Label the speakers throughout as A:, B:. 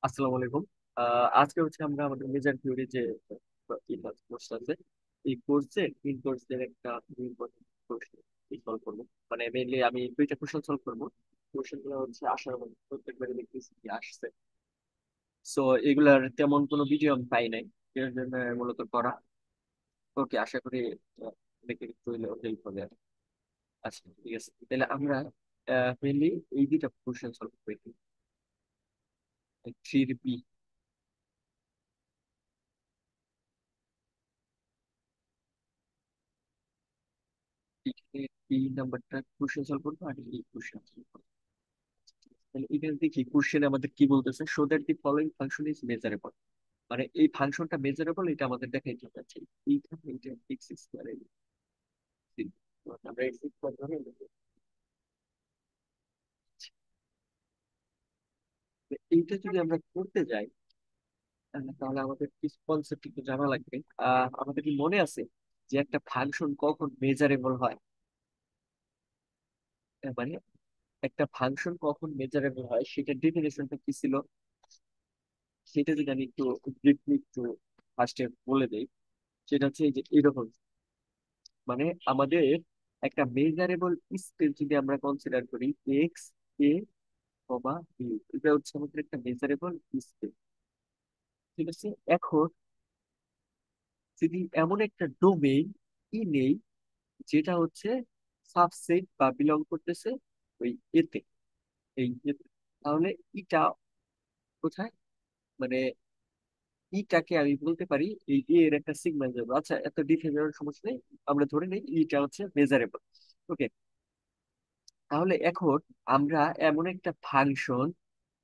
A: আসসালামু আলাইকুম। আজকে হচ্ছে আমরা আমাদের মেজর থিওরি যে কোর্স আছে, এই কোর্সে তিন কোর্সের একটা ইম্পর্টেন্ট কোর্স সলভ করবো। মানে মেইনলি আমি দুইটা কোশ্চেন সলভ করবো। কোশ্চেন গুলো হচ্ছে আসার মধ্যে প্রত্যেকবারে দেখতেছি কি আসছে। সো এগুলার তেমন কোনো ভিডিও আমি পাই নাই, এর জন্য মূলত করা। ওকে, আশা করি অনেকে একটু হইলেও হেল্প হবে আর। আচ্ছা, ঠিক আছে, তাহলে আমরা মেইনলি এই দুইটা কোশ্চেন সলভ করি। থ্রি বি, এই নাম্বারটা কোশ্চেন সলভ করবো আর এই কোশ্চেন সলভ করবো। তাহলে এখানে দেখি কোশ্চেনে আমাদের কি বলতেছে, show that the following function is measurable. মানে এই ফাংশনটা মেজারেবল, এটা আমাদের দেখাইতে চাচ্ছে। এইখানে এটা এক্স স্কোয়ার আমরা এক্স স্কোয়ার ধরে নেবো। তো এইটা যদি আমরা করতে যাই, তাহলে আমাদের কিছু কনসেপ্ট একটু জানা লাগবে। আমাদের কি মনে আছে যে একটা ফাংশন কখন মেজারেবল হয়? মানে একটা ফাংশন কখন মেজারেবল হয় সেটার ডেফিনেশনটা কি ছিল, সেটা যদি আমি একটু ব্রিফলি একটু ফার্স্টে বলে দেই। সেটা হচ্ছে এই যে এরকম, মানে আমাদের একটা মেজারেবল স্পেস যদি আমরা কনসিডার করি, এক্স এ কমা ইউ, এটা হচ্ছে আমাদের একটা মেজারেবল স্পেস। ঠিক আছে, এখন যদি এমন একটা ডোমেইন ই নেই যেটা হচ্ছে সাবসেট বা বিলং করতেছে ওই এতে, এই এতে, তাহলে এটা কোথায়, মানে ইটাকে আমি বলতে পারি এই এ এর একটা সিগন্যাল যাবে। আচ্ছা, এত ডিফারেন্ট যাওয়ার সমস্যা নেই, আমরা ধরে নিই ইটা হচ্ছে মেজারেবল। ওকে, তাহলে এখন আমরা এমন একটা ফাংশন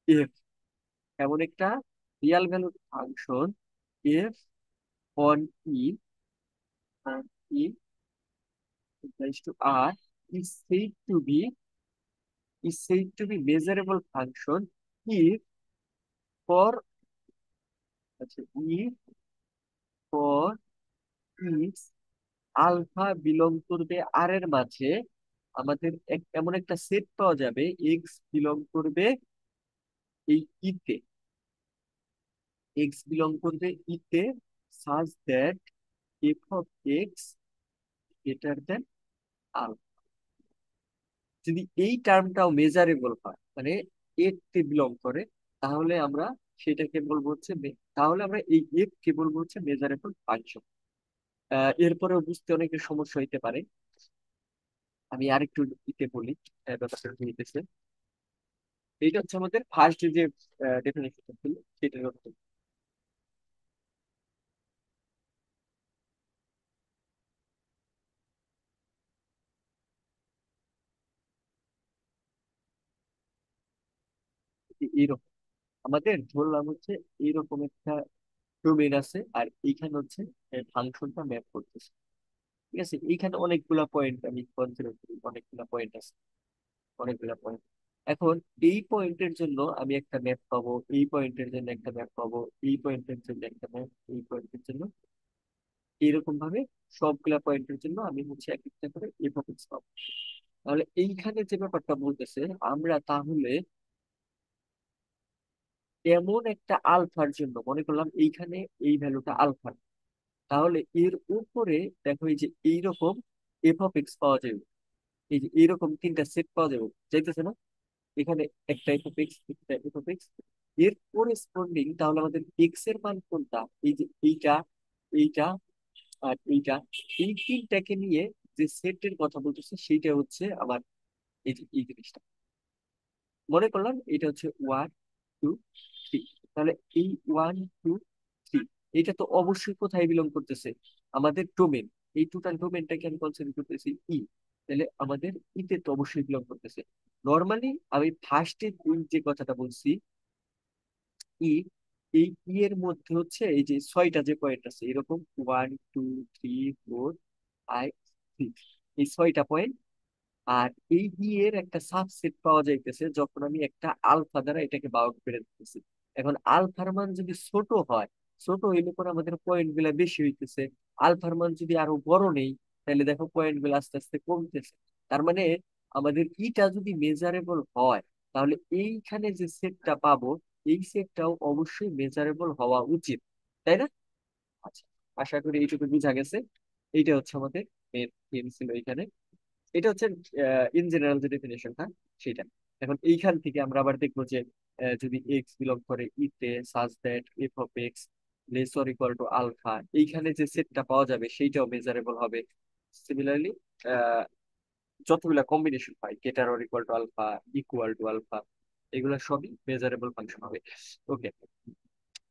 A: এফ, এমন একটা real valued function F on E, E equals to R, is said to be measurable function if for, আচ্ছা, if for each alpha belong করবে আর এর মাঝে, আমাদের এমন একটা সেট পাওয়া যাবে এক্স বিলং করবে এই ইতে, এক্স বিলং করবে ইতে, such that F of X greater than alpha. যদি এই টার্মটাও মেজারেবল হয়, মানে এর তে বিলং করে, তাহলে আমরা সেটাকে বলবো হচ্ছে তাহলে আমরা এই এফ কে বলবো হচ্ছে মেজারেবল ফাংশন। এরপরেও বুঝতে অনেকের সমস্যা হইতে পারে, আমি আরেকটু দিতে বলি ব্যাপারটা হইতেছে। এইটা হচ্ছে আমাদের ফার্স্ট যে ডেফিনেশনটা ছিল সেটার হচ্ছে এইরকম। আমাদের ধরলাম হচ্ছে এইরকম একটা ডোমেন আছে, আর এইখানে হচ্ছে ফাংশনটা ম্যাপ করতেছে। ঠিক আছে, এইখানে অনেকগুলা পয়েন্ট আমি কনসিডার করি, অনেকগুলা পয়েন্ট আছে, অনেকগুলা পয়েন্ট। এখন এই পয়েন্টের জন্য আমি একটা ম্যাপ পাবো, এই পয়েন্টের জন্য একটা ম্যাপ পাবো, এই পয়েন্টের জন্য একটা ম্যাপ, এই পয়েন্টের জন্য, এইরকম ভাবে সবগুলা পয়েন্টের জন্য আমি হচ্ছে এক একটা করে এফ পাবো। তাহলে এইখানে যে ব্যাপারটা বলতেছে, আমরা তাহলে এমন একটা আলফার জন্য মনে করলাম এইখানে এই ভ্যালুটা আলফা, তাহলে এর উপরে দেখো এই যে এইরকম এফ পাওয়া যাবে। এই যে এইরকম তিনটা সেট পাওয়া যাবে, যাইতেছে না? এখানে একটা এফ, একটা এফ, এর করেসপন্ডিং তাহলে আমাদের এক্স এর মান কোনটা, এই যে এইটা, এইটা আর এইটা, এই তিনটাকে নিয়ে যে সেটের কথা বলতেছে সেইটা হচ্ছে আমার এই যে এই জিনিসটা। মনে করলাম এটা হচ্ছে ওয়ান টু থ্রি, তাহলে এই ওয়ান টু থ্রি, এটা তো অবশ্যই কোথায় বিলং করতেছে, আমাদের ডোমেন। এই টোটাল ডোমেনটাকে আমি কনসিডার করতেছি ই, তাহলে আমাদের ইতে তো অবশ্যই বিলং করতেছে। নর্মালি আমি ফার্স্টে যে কথাটা বলছি ই, এই ই এর মধ্যে হচ্ছে এই যে ছয়টা যে পয়েন্ট আছে এরকম, one two three four five six, এই ছয়টা পয়েন্ট। আর এই ই এর একটা সাবসেট পাওয়া যাইতেছে যখন আমি একটা আলফা দ্বারা এটাকে বাউন্ড করে দিতেছি। এখন আলফার মান যদি ছোট হয়, ছোট হইলে পরে আমাদের পয়েন্ট গুলা বেশি হইতেছে। আলফার মান যদি আরো বড় নেই, তাহলে দেখো পয়েন্ট গুলো আস্তে আস্তে কমতেছে। তার মানে আমাদের ইটা যদি মেজারেবল হয়, তাহলে এইখানে যে সেটটা পাবো, এই সেটটাও অবশ্যই মেজারেবল হওয়া উচিত, তাই না? আচ্ছা, আশা করি এইটুকু বোঝা গেছে। এইটা হচ্ছে আমাদের মেন থিম ছিল এখানে। এটা হচ্ছে ইন জেনারেল যে ডেফিনেশনটা সেটা। এখন এইখান থেকে আমরা আবার দেখবো যে যদি এক্স বিলং করে ইতে such that F of X less or equal to alpha, এইখানে যে সেটটা পাওয়া যাবে সেইটাও মেজারেবল হবে। সিমিলারলি যতগুলা কম্বিনেশন হয় গেটার অর ইকুয়াল টু আলফা, এগুলা সবই মেজারেবল ফাংশন হবে। ওকে,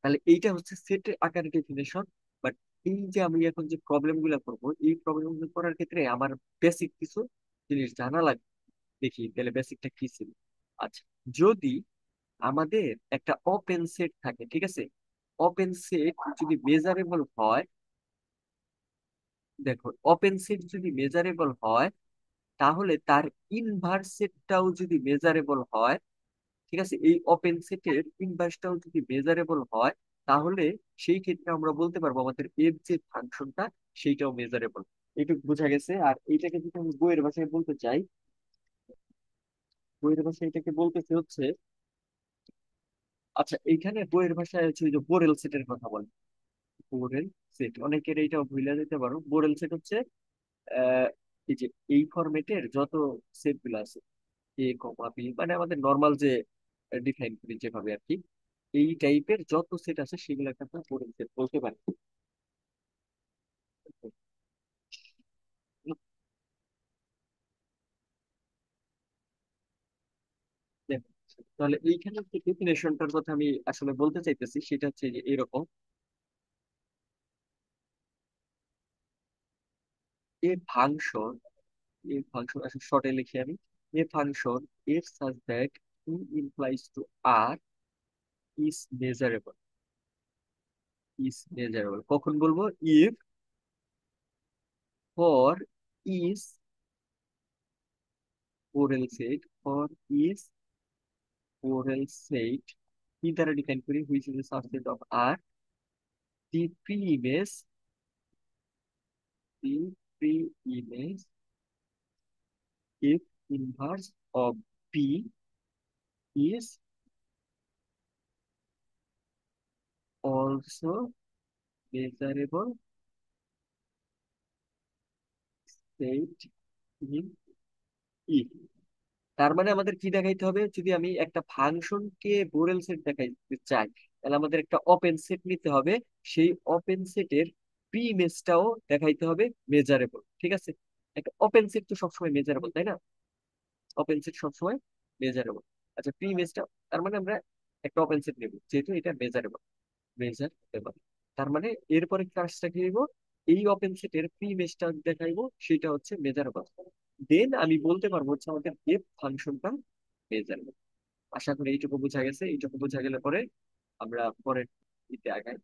A: তাহলে এইটা হচ্ছে সেট আকারে ডেফিনেশন। বাট এই যে আমি এখন যে প্রবলেম গুলা করবো, এই প্রবলেম গুলো করার ক্ষেত্রে আমার বেসিক কিছু জিনিস জানা লাগবে। দেখি তাহলে বেসিকটা কি ছিল। আচ্ছা, যদি আমাদের একটা ওপেন সেট থাকে, ঠিক আছে, ওপেন সেট যদি মেজারেবল হয়, দেখো ওপেন সেট যদি মেজারেবল হয়, তাহলে তার ইনভার্স সেটটাও যদি মেজারেবল হয়, ঠিক আছে, এই ওপেন সেটের ইনভার্সটাও যদি মেজারেবল হয়, তাহলে সেই ক্ষেত্রে আমরা বলতে পারবো আমাদের এর যে ফাংশনটা সেইটাও মেজারেবল। এইটুকু বোঝা গেছে। আর এইটাকে যদি আমি বইয়ের ভাষায় বলতে চাই, বইয়ের ভাষায় এটাকে বলতেছে হচ্ছে, আচ্ছা এইখানে বইয়ের ভাষায় হচ্ছে ওই যে বোরেল সেটের কথা বলে। বোরেল সেট, অনেকের এইটাও ভুলে যেতে পারো। বোরেল সেট হচ্ছে আহ এই যে এই ফরম্যাটের যত সেট গুলো আছে, এ কমা বি, মানে আমাদের নর্মাল যে ডিফাইন করি যেভাবে আর কি, এই টাইপের যত সেট আছে সেগুলোকে আমরা বোরেল সেট বলতে পারি। দেখো, তাহলে এইখানে যে ডেফিনেশনটার কথা আমি আসলে বলতে চাইতেছি সেটা হচ্ছে যে এরকম, এ ফাংশন, এ ফাংশন আসলে শর্টে লিখি আমি, a function f such that E implies to R is measurable. Is measurable কখন বলবো? If for is Borel set, for is Borel set কি দ্বারা ডিফাইন করি, which is subset of R, the pre image, the pre image if inverse of P is also measurable state in E। তার মানে আমাদের কি দেখাইতে হবে, যদি আমি একটা ফাংশনকে বোরেল সেট দেখাইতে চাই, তাহলে আমাদের একটা ওপেন সেট নিতে হবে। সেই ওপেন সেটের প্রি ইমেজটাও দেখাইতে হবে মেজারেবল, ঠিক আছে? একটা ওপেন সেট তো সবসময় মেজারেবল, তাই না? ওপেন সেট সবসময় মেজারেবল। আচ্ছা, প্রি ইমেজটা, তার মানে আমরা একটা ওপেন সেট নেব যেহেতু এটা মেজারেবল, মেজার পেপার। তার মানে এরপরে কাজটা কি হইব, এই ওপেন সেটের প্রি ইমেজটা দেখাইবো, সেটা হচ্ছে মেজারেবল। দেন আমি বলতে পারবো হচ্ছে আমাদের এফ ফাংশনটা মেজারেবল। আশা করি এইটুকু বোঝা গেছে। এইটুকু বোঝা গেলে পরে আমরা পরের দিতে আগাই।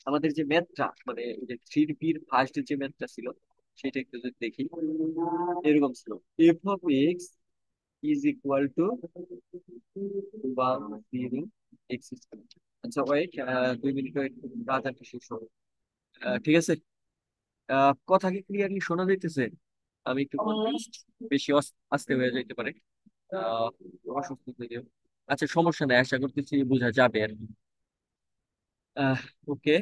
A: আমাদের যে ম্যাথটা, মানে এই যে থ্রি বির ফার্স্ট যে ম্যাথটা ছিল, সেটা একটু যদি দেখি, এরকম ছিল, F of X is equal two 1 0 x square. আচ্ছা ওয়েট, 2 মিনিট ওয়েট, রাজারটা শেষ হবে। ঠিক আছে, কথা কি ক্লিয়ারলি শোনা যাইতেছে? আমি একটু confused, বেশি আস্তে হয়ে যাইতে পারে। আহ অসুস্থ থেকে, আচ্ছা সমস্যা নাই, আশা করতেছি বোঝা যাবে আর কি। ওকে,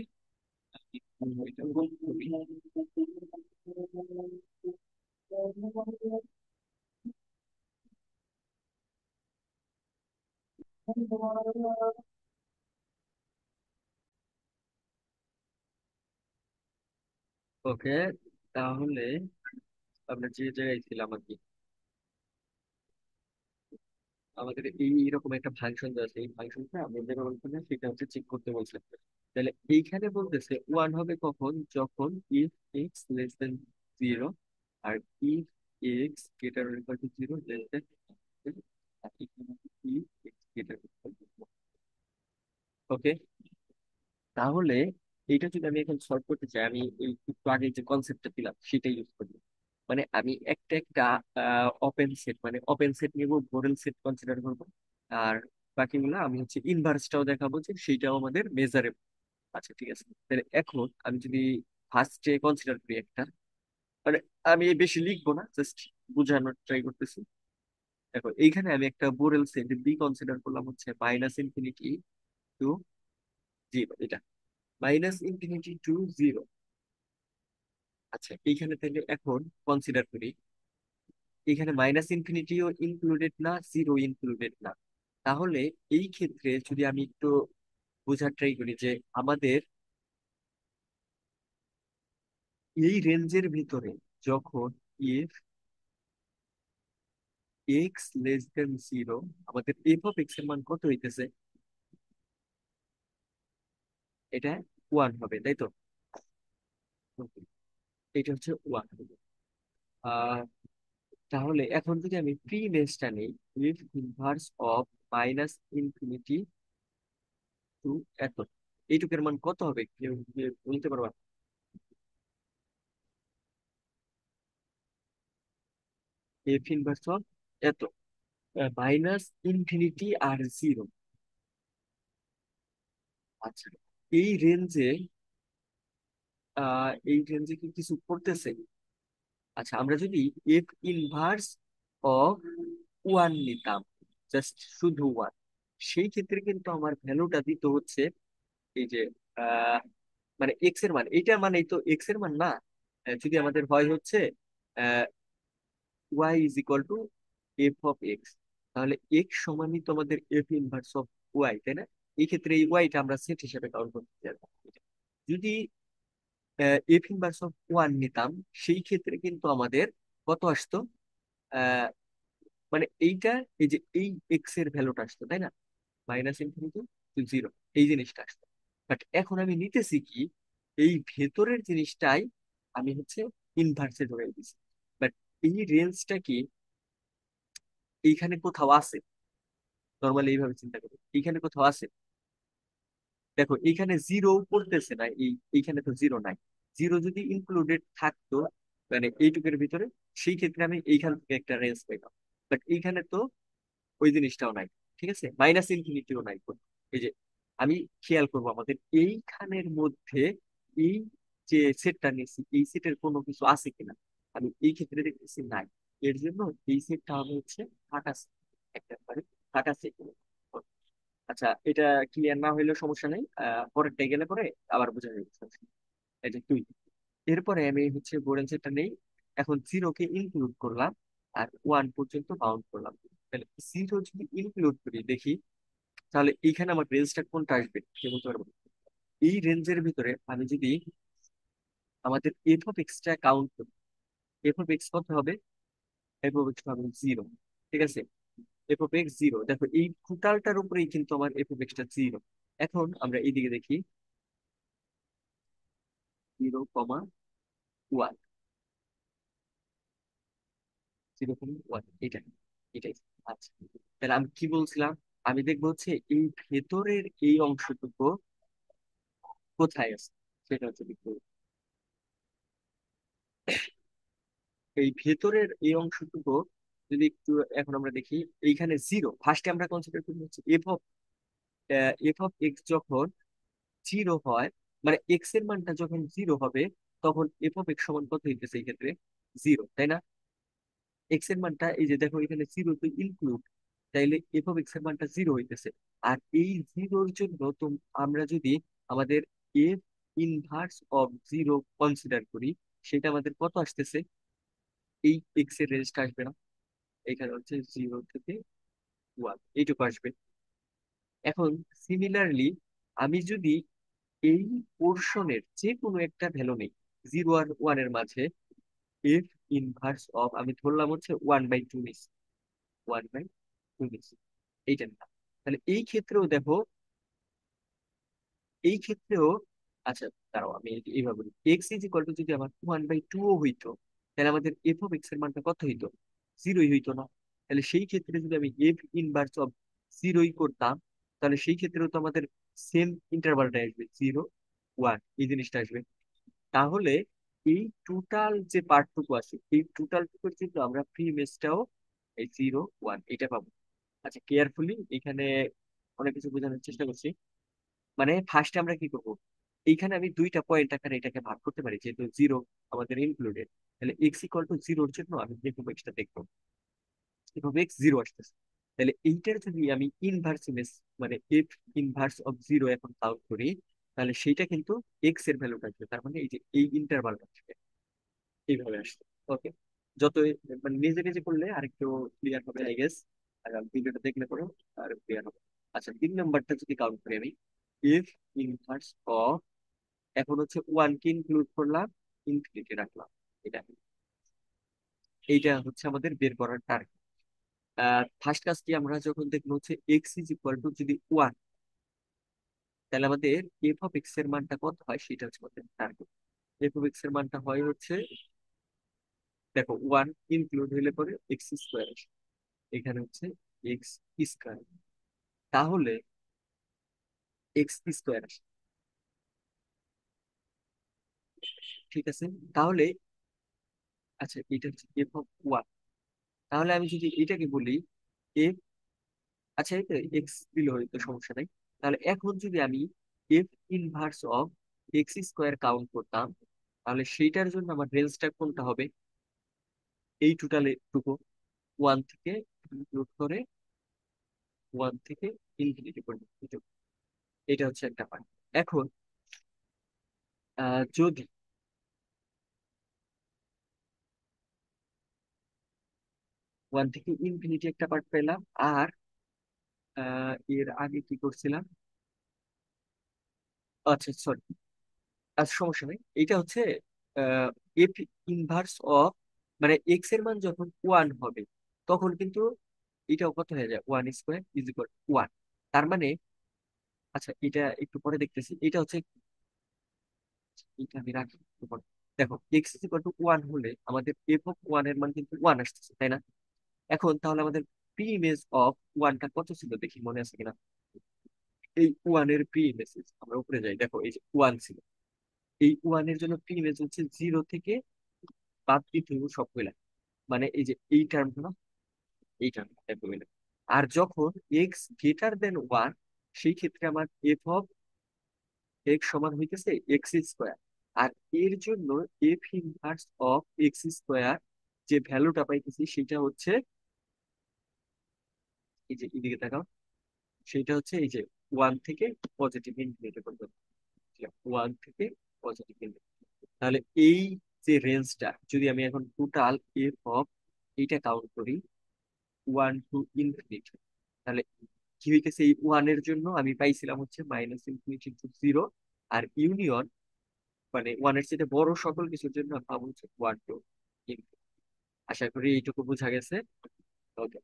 A: ওকে, তাহলে আমরা যে জায়গায় ছিলাম আর কি, আমাদের এই এরকম একটা ফাংশন আছে, এই ফাংশনটা আমরা যেটা বলছি না সেটা হচ্ছে চেক করতে বলছে। তাহলে এইখানে বলতেছে ওয়ান হবে কখন, যখন ইফ এক্স লেস দেন 0, আর if x greater equal to 0 less than, if x greater equal to. Okay, তাহলে এইটা যদি আমি এখন সলভ করতে চাই, আমি এই একটু আগে যে কনসেপ্টটা দিলাম সেটাই ইউজ করবো। মানে আমি একটা একটা ওপেন সেট, মানে ওপেন সেট নিব, বোরেল সেট কনসিডার করবো। আর বাকিগুলো আমি হচ্ছে ইনভার্সটাও দেখাবো যে সেইটাও আমাদের মেজারেবল। আচ্ছা ঠিক আছে, তাহলে এখন আমি যদি ফার্স্টে কনসিডার করি একটা, মানে আমি বেশি লিখবো না, জাস্ট বোঝানোর ট্রাই করতেছি। দেখো এইখানে আমি একটা বোরেল সেট বি কনসিডার করলাম হচ্ছে মাইনাস ইনফিনিটি টু জিরো, এটা মাইনাস ইনফিনিটি টু জিরো। আচ্ছা এইখানে তাহলে এখন কনসিডার করি, এখানে মাইনাস ইনফিনিটিও ইনক্লুডেড না, জিরো ইনক্লুডেড না। তাহলে এই ক্ষেত্রে যদি আমি একটু বোঝার ট্রাই করি যে আমাদের এই রেঞ্জের ভিতরে যখন if x less than zero, আমাদের এফ অফ এক্স এর মান কত হইতেছে? এটা ওয়ান হবে, তাই তো? Okay, এটা হচ্ছে ওয়ান। আহ তাহলে এখন যদি আমি প্রি লেসটা নিই, if inverse of minus infinity two এত, এইটুকের মান কত হবে কেউ কি বলতে পারবা? এফ ইনভার্স অফ এত মাইনাস ইনফিনিটি আর জিরো। আচ্ছা এই রেঞ্জে কি কিছু করতেছে? আচ্ছা আমরা যদি এফ ইনভার্স অফ ওয়ান নিতাম, জাস্ট শুধু ওয়ান, সেই ক্ষেত্রে কিন্তু আমার ভ্যালুটা দিতে হচ্ছে এই যে আহ, মানে এক্স এর মান, এইটা মানে তো এক্স এর মান না। যদি আমাদের হয় হচ্ছে Y is equal to F of X, তাহলে এক্স সমানই তো আমাদের এফ ইনভার্স অফ ওয়াই, তাই না? এই ক্ষেত্রে এই ওয়াইটা আমরা সেট হিসেবে কাউন্ট করতে পারবো। যদি এফ ইনভার্স অফ ওয়ান নিতাম, সেই ক্ষেত্রে কিন্তু আমাদের কত আসতো? আহ, মানে এইটা, এই যে এই এক্স এর ভ্যালুটা আসতো, তাই না? মাইনাস ইনফিনিটি টু জিরো, এই জিনিসটা আসতো। বাট এখন আমি নিতেছি কি, এই ভেতরের জিনিসটাই আমি হচ্ছে ইনভার্সে ধরে দিছি। বাট এই রেঞ্জটা কি এইখানে কোথাও আছে? নর্মালি এইভাবে চিন্তা করি, এইখানে কোথাও আছে। দেখো এইখানে জিরো পড়তেছে না, এইখানে তো জিরো নাই। জিরো যদি ইনক্লুডেড থাকতো মানে এইটুকের ভিতরে, সেই ক্ষেত্রে আমি এইখান থেকে একটা রেঞ্জ পেতাম। বাট এইখানে তো ওই জিনিসটাও নাই, ঠিক আছে, মাইনাস ইনফিনিটিও নাই। এই যে আমি খেয়াল করবো আমাদের এইখানের মধ্যে এই যে সেটটা নিয়েছি, এই সেটের কোনো কিছু আছে কিনা। আমি এই ক্ষেত্রে দেখতেছি নাই, এর জন্য এই সেটটা হবে হচ্ছে ফাঁকা set, একেবারে ফাঁকা সেট। আচ্ছা এটা ক্লিয়ার না হইলেও সমস্যা নেই, পরেরটা গেলে পরে আবার বোঝা যাবে সমস্যা নেই। এই যে তুই, এরপরে আমি হচ্ছে বোরেন সেটটা নেই, এখন জিরোকে ইনক্লুড করলাম আর ওয়ান পর্যন্ত কাউন্ট করলাম। তাহলে জিরো যদি ইনক্লুড করি দেখি, তাহলে এইখানে আমার রেঞ্জটা কোনটা আসবে কে বলতে পারবো? এই রেঞ্জের ভিতরে আমি যদি আমাদের এফ অফ এক্সটা কাউন্ট করি, এফ অফ এক্স কত হবে? এফ অফ এক্স হবে জিরো, ঠিক আছে? এফ অফ এক্স জিরো, দেখো এই টোটালটার উপরেই কিন্তু আমার এফ অফ এক্সটা জিরো। এখন আমরা এইদিকে দেখি, zero comma one, zero comma one, এটাই এটাই। আচ্ছা তাহলে আমি কি বলছিলাম, আমি দেখবো হচ্ছে এই ভেতরের এই অংশটুকু কোথায় আছে, সেটা হচ্ছে দেখবো। এই ভেতরের এই অংশটুকু যদি একটু এখন আমরা দেখি, এইখানে জিরো ফার্স্টে আমরা কনসিডার করি হচ্ছে এফ অফ এক্স যখন জিরো হয়, মানে এক্স এর মানটা যখন জিরো হবে, তখন এফ অফ এক্স সমান কত হইতেছে এই ক্ষেত্রে? জিরো, তাই না? এক্স এর মানটা এই যে দেখো এখানে জিরো তো ইনক্লুড, তাইলে এফ অফ এক্স এর মানটা জিরো হইতেছে। আর এই জিরোর জন্য তো আমরা যদি আমাদের F inverse of zero consider করি, সেটা আমাদের কত আসতেছে? এই এক্স এর রেঞ্জটা আসবে না, এখানে হচ্ছে জিরো থেকে ওয়ান, এইটুকু আসবে। এখন সিমিলারলি আমি যদি এই পোর্শনের যে কোনো একটা ভ্যালু নেই, জিরো আর ওয়ান এর মাঝে, এফ ইনভার্স অফ আমি ধরলাম হচ্ছে ওয়ান বাই টু নিচ্ছি, ওয়ান বাই টু নিচ্ছি, এইটা নিলাম। তাহলে এই ক্ষেত্রেও দেখো, এই ক্ষেত্রেও আচ্ছা দাঁড়াও আমি এইভাবে বলি, এক্স ইজ ইকুয়াল টু যদি আমার ওয়ান বাই টু ও হইতো, তাহলে আমাদের এফ অফ এক্স এর মানটা কত হইতো? জিরোই হইতো না? তাহলে সেই ক্ষেত্রে যদি আমি এফ ইনভার্স অফ জিরোই করতাম, তাহলে সেই ক্ষেত্রেও তো আমাদের সেম ইন্টারভালটা আসবে, জিরো ওয়ান, এই জিনিসটা আসবে। তাহলে এই টোটাল যে পার্টটুকু আছে, এই টোটাল টুকুর জন্য আমরা প্রি ইমেজটাও এই জিরো ওয়ান এটা পাবো। আচ্ছা কেয়ারফুলি এখানে অনেক কিছু বোঝানোর চেষ্টা করছি। মানে ফার্স্টে আমরা কি করব, এইখানে আমি দুইটা পয়েন্ট আকারে এটাকে ভাগ করতে পারি, যেহেতু জিরো আমাদের ইনক্লুডেড। তাহলে এক্স ইকুয়াল টু জিরোর জন্য আমি যে কোনো এক্সটা দেখবো, এফ অফ এক্স জিরো আসতেছে। তাহলে এইটার যদি আমি ইনভার্স ইমেজ, মানে এফ ইনভার্স অফ জিরো এখন কাউন্ট করি, তাহলে সেইটা কিন্তু এক্স এর ভ্যালুটা আসবে। তার মানে এই যে এই ইন্টারভালটা আসবে এইভাবে আসছে। ওকে, যতই মানে নিজে নিজে করলে আরেকটু ক্লিয়ার হবে আই গেস, আর ভিডিওটা দেখলে পরে আর ক্লিয়ার হবে। আচ্ছা, 3 নাম্বারটা যদি কাউন্ট করি আমি, এফ ইনভার্স অফ, এখন হচ্ছে ওয়ান কে ইনক্লুড করলাম, ইনফিনিটি রাখলাম, এটা এইটা হচ্ছে আমাদের বের করার টার্গেট। ফার্স্ট কাজটি আমরা যখন দেখবো হচ্ছে এক্স ইজ ইকুয়াল টু যদি ওয়ান, তাহলে আমাদের এফ অফ এক্স এর মানটা কত হয় সেটা হচ্ছে আমাদের টার্গেট। এফ অফ এক্স এর মানটা হয় হচ্ছে, দেখো ওয়ান ইনক্লুড হইলে পরে এক্স স্কোয়ার আসে, এখানে হচ্ছে এক্স স্কোয়ার, তাহলে এক্স স্কোয়ার আসে। ঠিক আছে, তাহলে আচ্ছা এটা হচ্ছে এফ অফ ওয়ান। তাহলে আমি যদি এটাকে বলি এফ, আচ্ছা এটা এক্স দিলে হয়তো সমস্যা নাই। তাহলে এখন যদি আমি F inverse of x square count করতাম, তাহলে সেইটার জন্য আমার রেঞ্জটা কোনটা হবে, এই টোটাল টুকু ওয়ান থেকে ইনক্লুড করে, ওয়ান থেকে ইনফিনিটি পর্যন্ত এটুকু। এটা হচ্ছে একটা পার্ট। এখন যদি ওয়ান থেকে ইনফিনিটি একটা পার্ট পেলাম, আর এর আগে কি করছিলাম, আচ্ছা সরি, আচ্ছা সমস্যা নেই, এটা হচ্ছে এফ ইনভার্স অফ, মানে এক্স এর মান যখন ওয়ান হবে তখন কিন্তু এটাও কত হয়ে যায়, one square is equal one. তার মানে, আচ্ছা এটা একটু পরে দেখতেছি, এটা হচ্ছে, এটা আমি রাখি একটু পরে। দেখো x is equal two one হলে আমাদের এফ অফ ওয়ান এর মান কিন্তু ওয়ান আসতেছে, তাই না? এখন তাহলে আমাদের প্রি ইমেজ অফ ওয়ানটা কত ছিল দেখি মনে আছে কিনা। এই ওয়ান এর প্রি ইমেজ, আমরা উপরে যাই, দেখো এই যে ওয়ান ছিল, এই ওয়ান এর জন্য প্রি ইমেজ হচ্ছে জিরো থেকে বাদ দিতে হবে সব মিলে, মানে এই যে এই টার্মটা, এই টার্মটা এত মিলে। আর যখন এক্স গ্রেটার দেন ওয়ান, সেই ক্ষেত্রে আমার এফ অফ এক্স সমান হইতেছে এক্স স্কোয়ার। আর এর জন্য F inverse of x square যে ভ্যালুটা পাইতেছি সেটা হচ্ছে, এই যে এদিকে তাকাও, সেটা হচ্ছে এই যে ওয়ান থেকে পজিটিভ ইনফিনিটি পর্যন্ত, ওয়ান থেকে পজিটিভ ইনফিনিটি। তাহলে এই যে রেঞ্জটা যদি আমি এখন টোটাল এফ অফ এইটা কাউন্ট করি, ওয়ান টু ইনফিনিটি, তাহলে কি হইতেছে, এই ওয়ান এর জন্য আমি পাইছিলাম হচ্ছে মাইনাস ইনফিনিটি টু জিরো, আর ইউনিয়ন মানে ওয়ানের চেয়ে বড় সকল কিছুর জন্য আমি পাবো হচ্ছে ওয়ান টু ইনফিনিটি। আশা করি এইটুকু বোঝা গেছে। ওকে,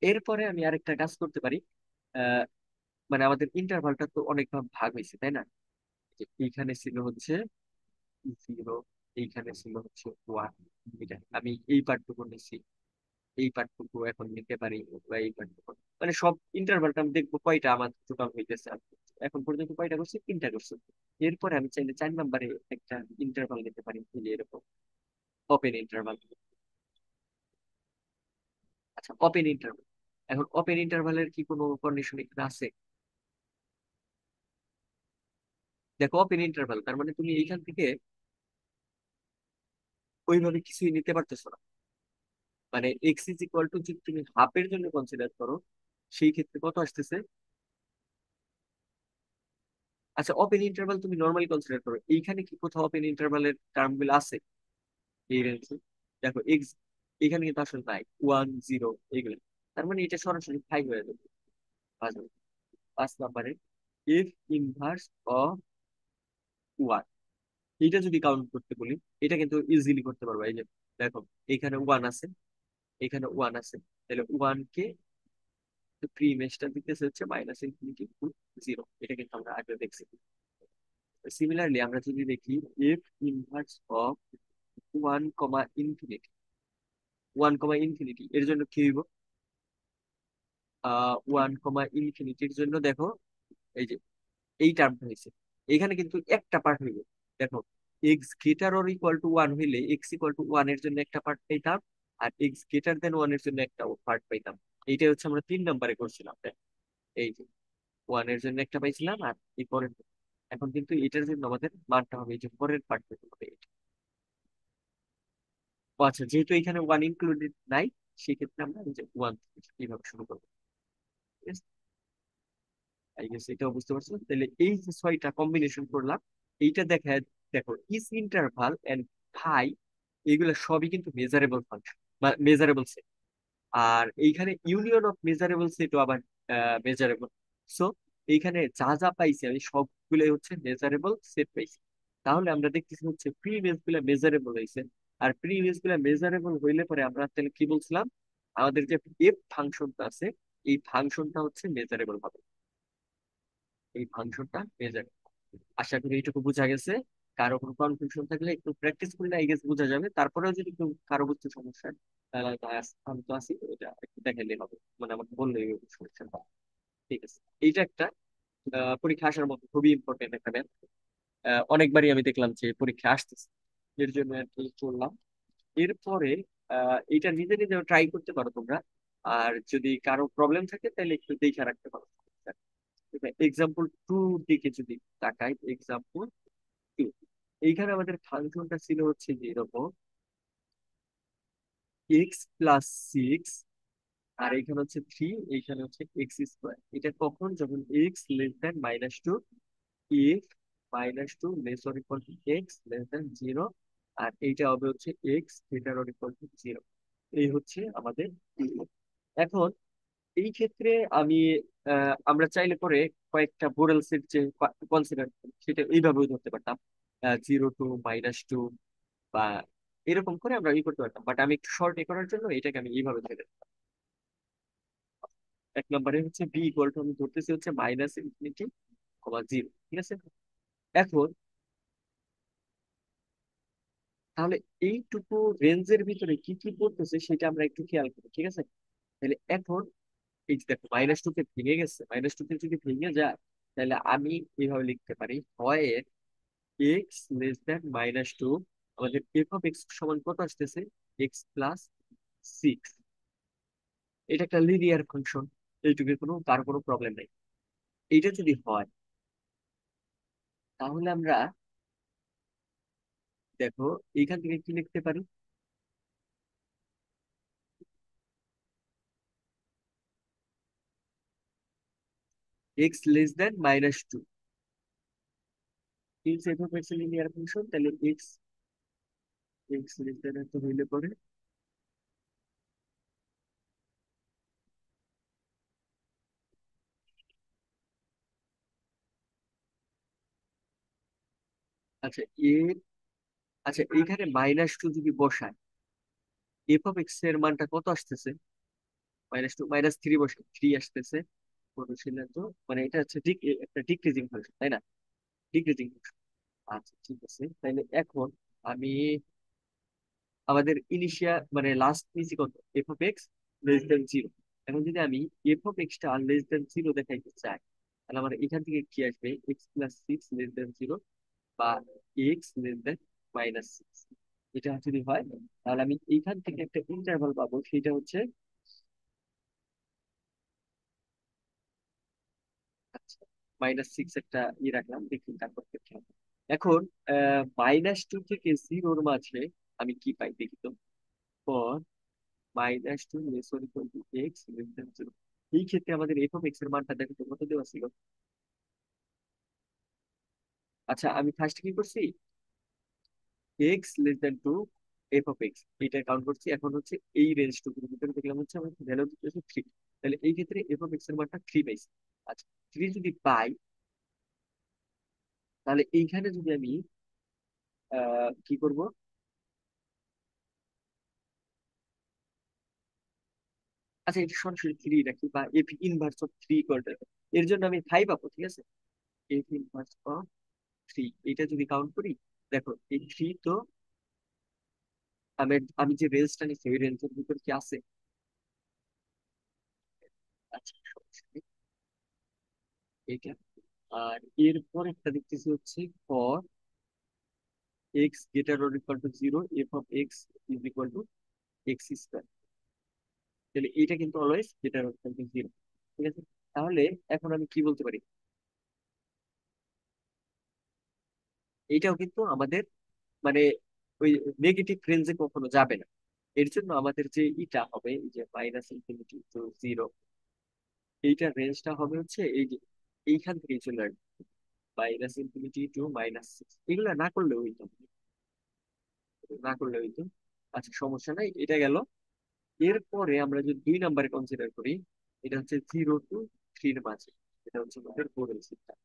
A: এরপরে আমি আরেকটা কাজ করতে পারি। আহ মানে আমাদের ইন্টারভালটা তো অনেক ভাগ ভাগ হয়েছে, তাই না? যে এইখানে ছিল হচ্ছে জিরো, এইখানে ছিল হচ্ছে ওয়ান, এটা আমি এই পার্টটুকু নিছি, এই পার্টটুকু এখন নিতে পারি, বা এই পার্টটুকু, মানে সব ইন্টারভালটা আমি দেখবো কয়টা আমার টোটাল হইতেছে। এখন পর্যন্ত কয়টা করছি, তিনটা করছি। এরপরে আমি চাইলে 4 নাম্বারে একটা ইন্টারভাল নিতে পারি, এই যে এরকম ওপেন ইন্টারভাল। আচ্ছা ওপেন ইন্টারভাল, এখন ওপেন ইন্টারভালের কি কোনো কন্ডিশন এখানে আছে? দেখো ওপেন ইন্টারভাল তার মানে তুমি এইখান থেকে ওইভাবে কিছুই নিতে পারতেছো না। মানে এক্স ইজ ইকুয়াল টু যদি তুমি হাফের জন্য কনসিডার করো, সেই ক্ষেত্রে কত আসতেছে। আচ্ছা ওপেন ইন্টারভাল তুমি নর্মালি কনসিডার করো, এইখানে কি কোথাও ওপেন ইন্টারভালের টার্ম গুলো আছে এই রেঞ্জে? দেখো এক্স এখানে কিন্তু আসলে নাই, ওয়ান জিরো এগুলো, তার মানে এটা সরাসরি ফাইভ হয়ে যাবে। পাঁচ, 5 নাম্বারে এফ ইনভার্স অফ ওয়ান, এটা যদি কাউন্ট করতে বলি, এটা কিন্তু ইজিলি করতে পারবো। এই যে দেখো এখানে ওয়ান আছে, এখানে ওয়ান আছে, তাহলে ওয়ান কে প্রি ইমেজটা দিতেছে হচ্ছে মাইনাস ইনফিনিটি টু জিরো, এটা কিন্তু আমরা আগে দেখছি। সিমিলারলি আমরা যদি দেখি F inverse of one comma infinity, one comma infinity এর জন্য কি হইব, ওয়ান কমা ইনফিনিটির জন্য দেখো এই যে এই টার্মটা হয়েছে, এখানে কিন্তু একটা পার্ট হইবে। দেখো x greater or equal two one হইলে এক্স ইকুয়াল টু ওয়ান এর জন্য একটা পার্ট পাইতাম, আর এক্স গ্রেটার দেন ওয়ান এর জন্য একটা পার্ট পাইতাম। এইটা হচ্ছে আমরা 3 নাম্বারে করছিলাম, এই যে ওয়ান এর জন্য একটা পাইছিলাম, আর এই পরের, এখন কিন্তু এটার জন্য আমাদের মানটা হবে এই যে পরের পার্ট হবে এটা। ও আচ্ছা, যেহেতু এখানে ওয়ান ইনক্লুডেড নাই, সেক্ষেত্রে আমরা এই যে ওয়ান এইভাবে শুরু করবো। ঠিক আছে, আই গেস এটাও বুঝতে পারছো। তাহলে এই যে ছয়টা কম্বিনেশন করলাম, এইটা দেখা, দেখো ইস ইন্টারভাল এন্ড ফাই, এগুলো সবই কিন্তু মেজারেবল ফাংশন বা মেজারেবল সেট। আর এইখানে ইউনিয়ন অফ মেজারেবল সেটও আবার মেজারেবল। সো এইখানে যা যা পাইছি আমি সবগুলো হচ্ছে মেজারেবল সেট পাইছি। তাহলে আমরা দেখতেছি হচ্ছে প্রি ইমেজ গুলা মেজারেবল হয়েছে। আর প্রি ইমেজ গুলা মেজারেবল হইলে পরে আমরা তাহলে কি বলছিলাম, আমাদের যে এফ ফাংশনটা আছে, এই ফাংশনটা হচ্ছে মেজারেবল হবে, এই ফাংশনটা মেজারেবল। আশা করি এইটুকু বোঝা গেছে। কারো কোনো কনফিউশন থাকলে একটু প্র্যাকটিস করলে আই গেস বোঝা যাবে। তারপরেও যদি কেউ কারো বুঝতে সমস্যা হয়, তাহলে হয়তো আমি তো আছি, এটা একটু দেখাইলে হবে, মানে আমাকে বললেই হবে সমস্যা নেই। ঠিক আছে, এইটা একটা পরীক্ষা আসার মতো খুবই ইম্পর্টেন্ট একটা ম্যাথ। অনেকবারই আমি দেখলাম যে পরীক্ষা আসতেছে, এর জন্য আর কি করলাম। এরপরে এটা নিজে নিজে ট্রাই করতে পারো তোমরা। আর যদি কারো প্রবলেম থাকে তাহলে একটু দেখে রাখতে পারো। এক্সাম্পল টু দিকে যদি তাকাই, এক্সাম্পল টু, এইখানে আমাদের ফাংশনটা ছিল হচ্ছে যে এরকম, x+6, আর এইখানে হচ্ছে 3, এইখানে হচ্ছে x²। এটা কখন, যখন x <-2, if -2 < x 0। আর এইটা হবে হচ্ছে x 0। এই হচ্ছে আমাদের ইনপুট। এখন এই ক্ষেত্রে আমি আমরা চাইলে পরে কয়েকটা বোরেলসের যে কনসিডার, সেটা এইভাবেও ধরতে পারতাম, 0 to -2, বা এরকম করে আমরা ই করতে পারতাম। বাট আমি একটু শর্ট এ করার জন্য এটাকে আমি এইভাবে ধরে, এক নম্বরে হচ্ছে বি ইকুয়াল টু আমি ধরতেছি হচ্ছে -∞, 0। ঠিক আছে, এখন তাহলে এইটুকু রেঞ্জের ভিতরে কি কি পড়তেছে সেটা আমরা একটু খেয়াল করি। ঠিক আছে, তাহলে এখন এই যে দেখো -2 কে ভেঙে গেছে, -2 কে যদি ভেঙে যায়, তাহলে আমি এইভাবে লিখতে পারি, হয় x <-2, আমাদের f(x) সমান কত আসতেছে, x+6। এটা একটা লিনিয়ার ফাংশন, এইটুকু কোনো কার কোনো প্রবলেম নেই। এইটা যদি হয়, তাহলে আমরা দেখো এইখান থেকে কি লিখতে পারি, x <-2 is f(x) linear function. তাহলে x এত হইলে পরে, আচ্ছা এ, আচ্ছা এইখানে -2 যদি বসায়, f(x) এর মানটা কত আসতেছে, -2 -3 বসে 3 আসতেছে। বলছিলেন তো, মানে এটা হচ্ছে একটা ডিক্রিজিং ফাংশন, তাই না? Decreasing function. আচ্ছা ঠিক আছে, তাহলে এখন আমি আমাদের ইনিশিয়াল মানে লাস্ট নিচে কত, f(x)<0। এখন যদি আমি f(x) টা <0 দেখাইতে চাই, তাহলে আমার এখান থেকে কি আসবে, x+6 <0, বা x <-6। এটা যদি হয়, তাহলে আমি এইখান থেকে একটা ইন্টারভাল পাবো, সেটা হচ্ছে, আচ্ছা -6 একটা রাখলাম, দেখি তারপর দেখি। এখন -2 থেকে 0-র মাঝে আমি কি পাই দেখি তো, ফর -2 x <0। এই ক্ষেত্রে আমাদের f(x) এর মানটা দেখো তো কত দেওয়া ছিল। আচ্ছা আমি ফার্স্ট কি করছি, x<-2 f(x) এটা কাউন্ট করছি। এখন হচ্ছে এই রেঞ্জটুকুর ভিতরে দেখলাম হচ্ছে আমার ভ্যালু হচ্ছে 3। তাহলে এই ক্ষেত্রে f(x) এর মানটা 3 পাইছি। আচ্ছা 3 যদি পাই, তাহলে এইখানে যদি আমি কি করব, আচ্ছা এটা সরাসরি 3 রাখি, বা f(−3) করে, এর জন্য আমি 5 পাবো। ঠিক আছে, f(−3) এটা যদি কাউন্ট করি, দেখো এই 3 তো আমি আমি যে রেঞ্জটা নিচ্ছি ওই রেঞ্জের ভিতর কি আছে। আচ্ছা সমস্যা নেই, এটা। আর এরপর একটা দেখতেছি হচ্ছে ফর x= 0, f(x)=x²। তাহলে এটা কিন্তু অলওয়েজ >0। ঠিক আছে, তাহলে এখন আমি কি বলতে পারি, এইটাও কিন্তু আমাদের মানে ওই নেগেটিভ রেঞ্জে কখনো যাবে না। এর জন্য আমাদের যে ইটা হবে, এই যে মাইনাস ইনফিনিটি টু জিরো, এইটার রেঞ্জটা হবে হচ্ছে এই যে এইখান থেকে চলে আসবে, minus infinity two minus six. এগুলো না করলে হইতো, না করলে হইতো। আচ্ছা, সমস্যা নাই, এটা গেল। এরপরে আমরা যদি 2 নম্বরে কনসিডার করি, এটা হচ্ছে 0 টু 3-এর মাঝে, এটা হচ্ছে আমাদের বোরের সিস্টেম।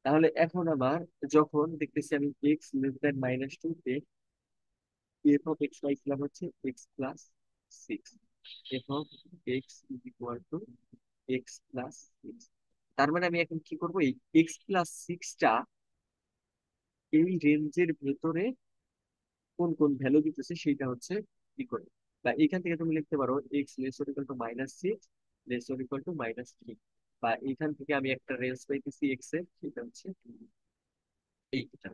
A: তাহলে এখন আমার যখন দেখতেছি আমি X less than minus two তে এফ অফ এক্স পাইছিলাম হচ্ছে X plus six, F of X is equal to X plus six. তার মানে আমি এখন কি করবো, এই এক্স প্লাস সিক্সটা এই রেঞ্জের ভেতরে কোন কোন ভ্যালু দিতেছে সেটা হচ্ছে কি করে, বা এখান থেকে তুমি লিখতে পারো x less or equal to minus six less or equal to minus three, বা এখান থেকে আমি একটা রেঞ্জ পাইতেছি এক্স এর, সেটা হচ্ছে এইটা।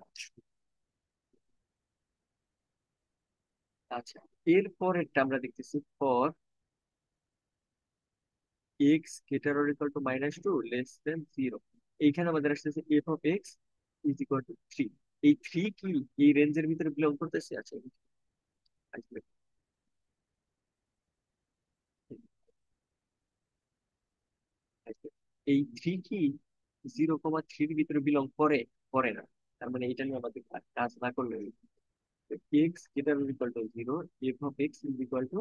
A: আচ্ছা, এরপরেরটা আমরা দেখতেছি for X greater or equal to minus two less than zero. এইখানে আমাদের আসতেছে F of X is equal to three. এই থ্রি কি এই রেঞ্জের ভিতরে বিলং করতেছে? আচ্ছা, আসবে, আসবে। এই থ্রি কি 0,3-এর ভিতরে বিলং করে? করে না। তার মানে এটা নিয়ে আমাদের কাজ না করলে x greater or equal to zero, F of X is equal to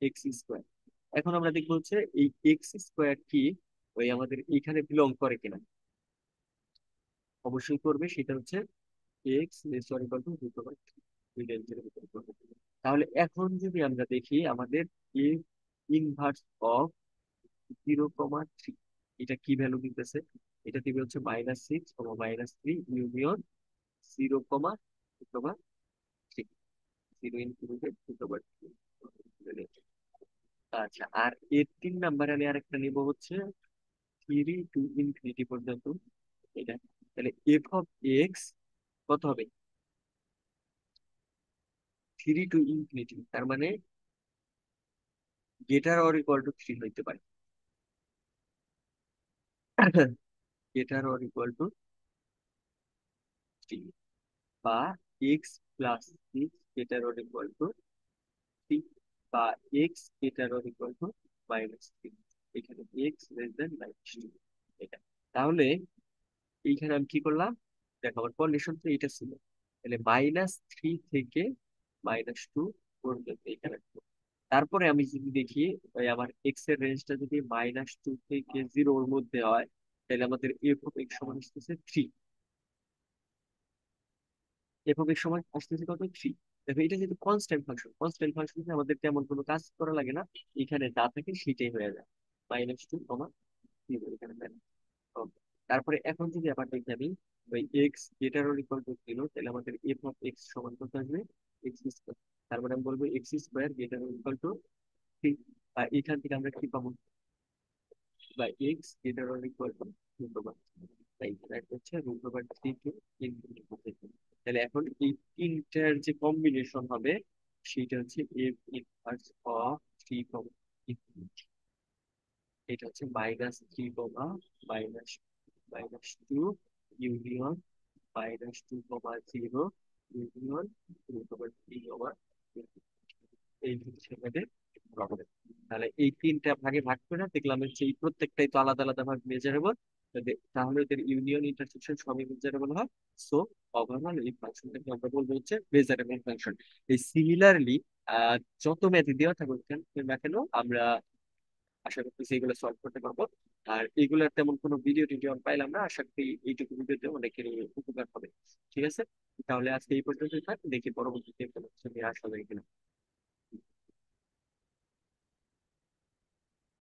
A: x square. এখন আমরা দেখবো হচ্ছে এই এক্স স্কোয়ার কি ওই আমাদের এইখানে বিলং করে কিনা। অবশ্যই করবে, সেটা হচ্ছে X less or equal to root over three, এই রেঞ্জের ভিতরে করবে। তাহলে এখন যদি আমরা দেখি আমাদের এ ইনভার্স অফ 0,3, এটা কি ভ্যালু দিতেছে? এটা দিবে হচ্ছে minus six comma minus three union 0,3, zero included root over three. আচ্ছা, আর এর 3 নম্বরে আমি আরেকটা নিব হচ্ছে 3 টু ইনফিনিটি পর্যন্ত, এটা। তাহলে এফ অফ এক্স কত হবে? 3 টু ইনফিনিটি, তার মানে greater or equal to three হইতে পারে। Greater or equal to three, বা X plus six greater or equal to three, বা X greater or equal to minus three. এখানে X less than minus two, এটা। তাহলে এইখানে আমি কি করলাম, দেখো আমার কন্ডিশন তো এটা ছিল, তাহলে -3 থেকে -2 পর্যন্ত এখানে। তারপরে আমি যদি দেখি ওই আমার এক্স এর রেঞ্জটা যদি -2 থেকে জিরোর মধ্যে হয়, তাহলে আমাদের এফ অফ এক্স সমান আসতেছে থ্রি। এফ অফ এক্স সমান আসতেছে কত? থ্রি। দেখো এটা যেহেতু কনস্ট্যান্ট ফাংশন, কনস্ট্যান্ট ফাংশন আমাদের তেমন কোনো কাজ করা লাগে না, এখানে যা থাকে সেটাই হয়ে যায়, -2, এখানে তাই না? Okay. তারপরে এখন যদি আবার দেখি আমি ওই X greater or equal to zero, তাহলে আমাদের এফ অফ এক্স সমান কত আসবে? X square. তার মানে আমি বলবো X square greater or equal to three, আর এখান থেকে আমরা কি পাবো? বা X greater or equal to root over, তাই এটা হচ্ছে root over three to infinity. তাহলে এখন এই তিনটার যে কম্বিনেশন হবে সেটা হচ্ছে F inverse of three comma infinity. এটা হচ্ছে -3 comma minus -2 union -2, union root over three over, এই হচ্ছে আমাদের প্রবলেম। তাহলে এই তিনটা ভাগে ভাগ করে দেখলাম হচ্ছে এই প্রত্যেকটাই তো আলাদা আলাদা ভাগ মেজারেবল, তাহলে এদের ইউনিয়ন ইন্টারসেকশন সবই মেজারেবল হয়। সো ওভারঅল এই ফাংশনটাকে আমরা বলবো হচ্ছে মেজারেবল ফাংশন। এই সিমিলারলি যত ম্যাথ দেওয়া থাকুক না কেন, আমরা আশা করতেছি এগুলো সলভ করতে পারবো। আর এগুলোর তেমন কোনো ভিডিও টিডিও পাইলাম না, আশা করি এইটুকু ভিডিওতে অনেকের উপকার হবে। ঠিক আছে, তাহলে আজকে এই পর্যন্তই থাক, দেখি পরবর্তীতে কোনো কিছু নিয়ে আসা যায় কিনা।